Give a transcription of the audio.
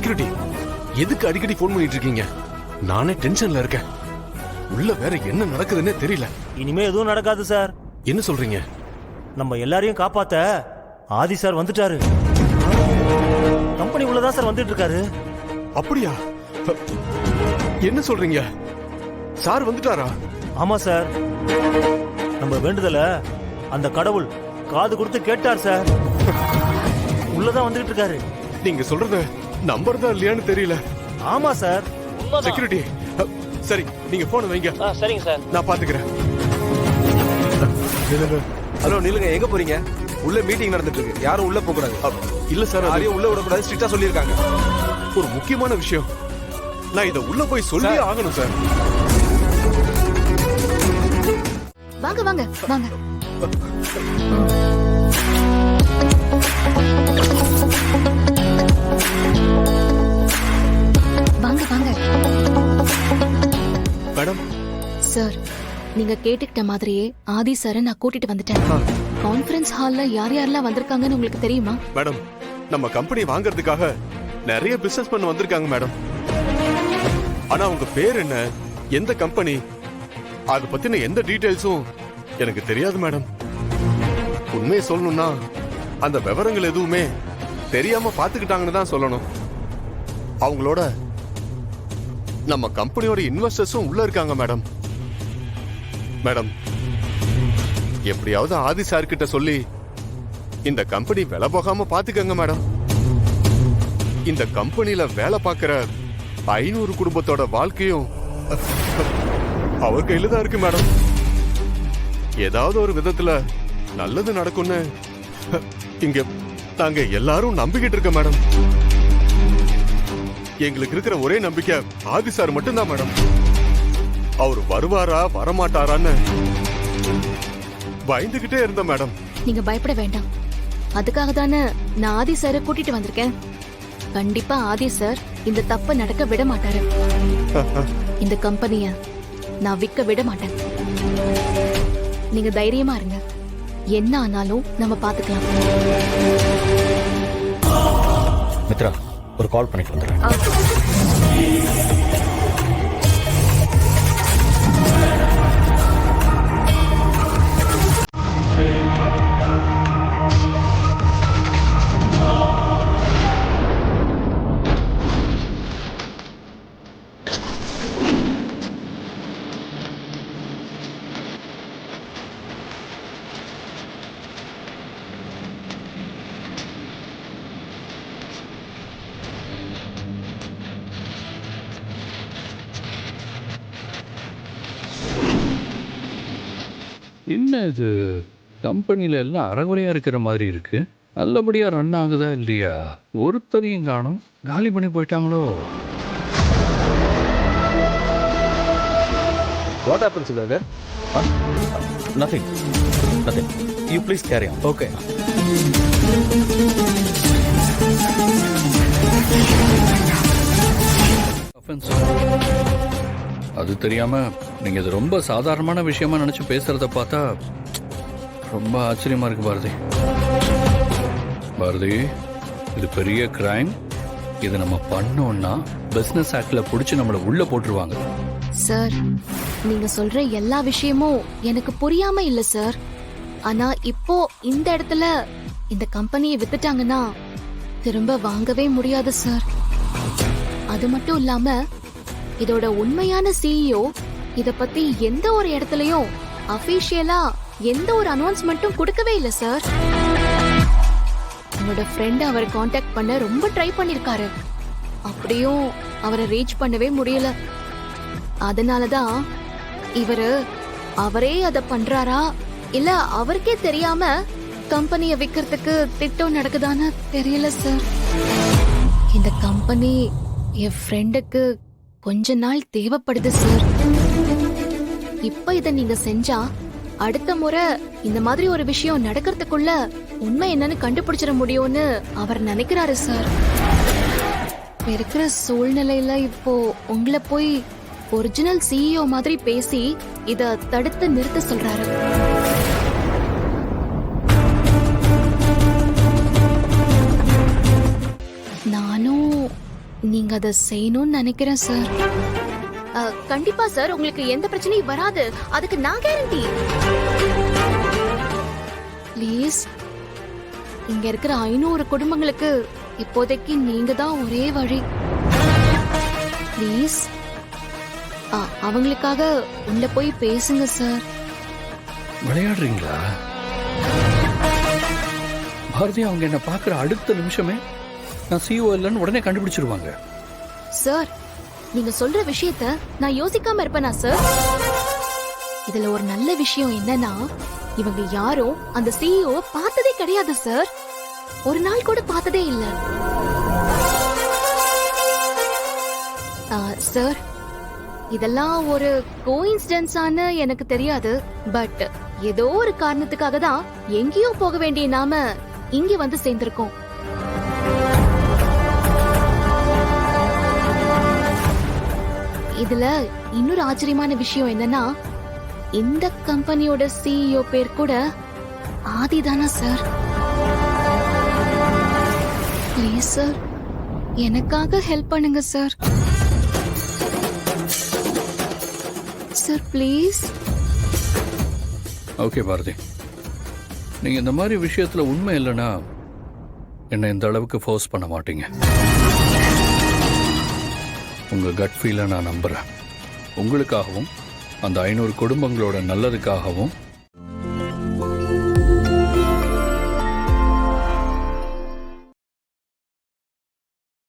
Security, எதுக்கு அடிக்கடி phone பண்ணிட்டு இருக்கீங்க? நானே டென்ஷன்ல இருக்கேன். உள்ள வேற என்ன நடக்குதுன்னே தெரியல. இனிமே எதுவும் நடக்காது சார். என்ன சொல்றீங்க? நம்ம எல்லாரையும் காப்பாத்த ஆதி சார் வந்துட்டாரு. கம்பெனி உள்ளதான் சார் வந்துட்டு இருக்காரு. அப்படியா? என்ன சொல்றீங்க? சார் வந்துட்டாரா? ஆமா சார், நம்ம வேண்டுதல அந்த கடவுள் காது கொடுத்து கேட்டார் சார். உள்ளதான் வந்துட்டு இருக்காரு. நீங்க சொல்றத நம்பர்தான் இல்லையான்னு தெரியல. ஆமா சார். செக்யூரிட்டி, சரி நீங்க போன் வைங்க. சரிங்க சார், நான் பாத்துக்கிறேன். ஹலோ நில்லுங்க, எங்க போறீங்க? உள்ள மீட்டிங் நடந்துட்டு இருக்கு, யாரும் உள்ள போக கூடாது. இல்ல சார், யாரையும் உள்ள விடக்கூடாது, ஸ்ட்ரிக்ட்டா சொல்லியிருக்காங்க. ஒரு முக்கியமான விஷயம். நான் இத உள்ள போய் சொல்லி ஆகணும் சார். வாங்க வாங்க வாங்க. வாங்க வாங்க. மேடம். சார், நீங்க கேட்டுக்கிட்ட மாதிரியே ஆதி சாரை நான் கூட்டிட்டு வந்துட்டேன். கான்ஃபரன்ஸ் ஹால்ல யார் யாரெல்லாம் வந்திருக்காங்கன்னு உங்களுக்கு தெரியுமா? மேடம், நம்ம கம்பெனி வாங்குறதுக்காக நிறைய பிசினஸ் பண்ண வந்திருக்காங்க மேடம். ஆனா உங்க பேர் என்ன, எந்த கம்பெனி, அத பத்தின எந்த டீடைல்ஸும் எனக்கு தெரியாது மேடம். உண்மையை சொல்லணும்னா அந்த விவரங்கள் எதுவுமே தெரியாம பாத்துக்கிட்டாங்கன்னு தான் சொல்லணும். அவங்களோட நம்ம கம்பெனியோட இன்வெஸ்டர்ஸும் உள்ள இருக்காங்க மேடம். மேடம், எப்படியாவது ஆதி சார் கிட்ட சொல்லி இந்த கம்பெனி வேலை போகாம பாத்துக்கங்க மேடம். இந்த கம்பெனில வேலை பார்க்கிற 500 குடும்பத்தோட வாழ்க்கையும் அவர் கையில தான் இருக்கு மேடம். ஏதாவது ஒரு விதத்துல நல்லது நடக்கும்னு இங்க நாங்க எல்லாரும் நம்பிக்கிட்டு இருக்க மேடம். எங்களுக்கு இருக்கிற ஒரே நம்பிக்கை ஆதி சார் மட்டும்தான் மேடம். அவர் வருவாரா வரமாட்டாரான்னு பயந்துகிட்டே இருந்த மேடம். நீங்க பயப்பட வேண்டாம். அதுக்காக தானே நான் ஆதி சாரை கூட்டிட்டு வந்திருக்கேன். கண்டிப்பா ஆதி சார் இந்த தப்ப நடக்க விட மாட்டாரு. இந்த கம்பெனிய நான் விற்க விட மாட்டேன். நீங்க தைரியமா இருங்க. என்ன ஆனாலும் நம்ம பாத்துக்கலாம். மித்ரா, ஒரு கால் பண்ணிட்டு வந்துடுறேன். என்ன இது, கம்பெனியில் எல்லாம் அறகுறையாக இருக்கிற மாதிரி இருக்கு. நல்லபடியாக ரன் ஆகுதா இல்லையா? ஒருத்தரையும் காணும், காலி பண்ணி போயிட்டாங்களோ? What happens Sudhakar? Nothing. You please carry on. Okay. Offense. அது தெரியாம நீங்க இது ரொம்ப சாதாரணமான விஷயமா நினைச்சு பேசுறத பார்த்தா ரொம்ப ஆச்சரியமா இருக்கு பாரதி. பாரதி, இது பெரிய கிரைம். இது நம்ம பண்ணோம்னா பிசினஸ் ஆக்ட்ல புடிச்சு நம்மள உள்ள போட்டுருவாங்க. சார், நீங்க சொல்ற எல்லா விஷயமும் எனக்கு புரியாம இல்ல சார். ஆனா இப்போ இந்த இடத்துல இந்த கம்பெனியை வித்துட்டாங்கன்னா திரும்ப வாங்கவே முடியாது சார். அது மட்டும் இல்லாம இதோட உண்மையான சிஇஓ இத பத்தி எந்த ஒரு இடத்துலயும் அபிஷியலா எந்த ஒரு அனௌன்ஸ்மெண்ட்டும் கொடுக்கவே இல்ல சார். என்னோட ஃப்ரெண்ட் அவரை காண்டாக்ட் பண்ண ரொம்ப ட்ரை பண்ணிருக்காரு. அப்படியும் அவரை ரீச் பண்ணவே முடியல. அதனாலதான் அவரே அத பண்றாரா இல்ல அவருக்கே தெரியாம கம்பெனிய விக்கிறதுக்கு திட்டம் நடக்குதான்னு தெரியல சார். இந்த கம்பெனி என் ஃப்ரெண்டுக்கு கொஞ்ச நாள் தேவைப்படுது சார். இப்ப இத நீங்க செஞ்சா அடுத்த முறை இந்த மாதிரி ஒரு விஷயம் நடக்கிறதுக்குள்ள உண்மை என்னன்னு கண்டுபிடிச்சிட முடியும்னு அவர் நினைக்கிறாரு சார். இருக்கிற சூழ்நிலையில இப்போ உங்களை போய் ஒரிஜினல் சிஇஓ மாதிரி பேசி இத தடுத்து நிறுத்த சொல்றாரு. நானும் நீங்க அதை செய்யணும்னு நினைக்கிறேன் சார். கண்டிப்பா சார், உங்களுக்கு எந்த பிரச்சனையும் வராது, அதுக்கு நான் கேரண்டி. ப்ளீஸ், இங்க இருக்கிற 500 குடும்பங்களுக்கு இப்போதைக்கு நீங்க தான் ஒரே வழி. ப்ளீஸ், அவங்களுக்காக உள்ள போய் பேசுங்க சார். விளையாடுறீங்களா பாரதி? அவங்க என்ன பார்க்குற அடுத்த நிமிஷமே நான் சிஓ இல்லைன்னு உடனே கண்டுபிடிச்சிருவாங்க. சார், நீங்க சொல்ற விஷயத்த நான் யோசிக்காம இருப்பேனா சார்? இதுல ஒரு நல்ல விஷயம் என்னன்னா, இவங்க யாரும் அந்த சிஇஓ பார்த்ததே கிடையாது சார். ஒரு நாள் கூட பார்த்ததே இல்ல. சார், இதெல்லாம் ஒரு கோஇன்சிடென்ஸான்னு எனக்கு தெரியாது. பட் ஏதோ ஒரு காரணத்துக்காக தான் எங்கேயோ போக வேண்டிய நாம இங்க வந்து சேர்ந்திருக்கோம். இதுல இன்னொரு ஆச்சரியமான விஷயம் என்னன்னா, இந்த கம்பெனியோட சிஇஓ பேர் கூட ஆதிதானா சார்? ப்ளீஸ் சார், எனக்காக ஹெல்ப் பண்ணுங்க sir. Sir please. Okay Bharathi, நீங்கள் இந்த மாதிரி விஷயத்தில் உண்மை இல்லைன்னா என்னை இந்த அளவுக்கு ஃபோர்ஸ் பண்ண மாட்டீங்க. உங்கள் கட் ஃபீலை நான் நம்புகிறேன். உங்களுக்காகவும் அந்த 500 குடும்பங்களோட நல்லதுக்காகவும்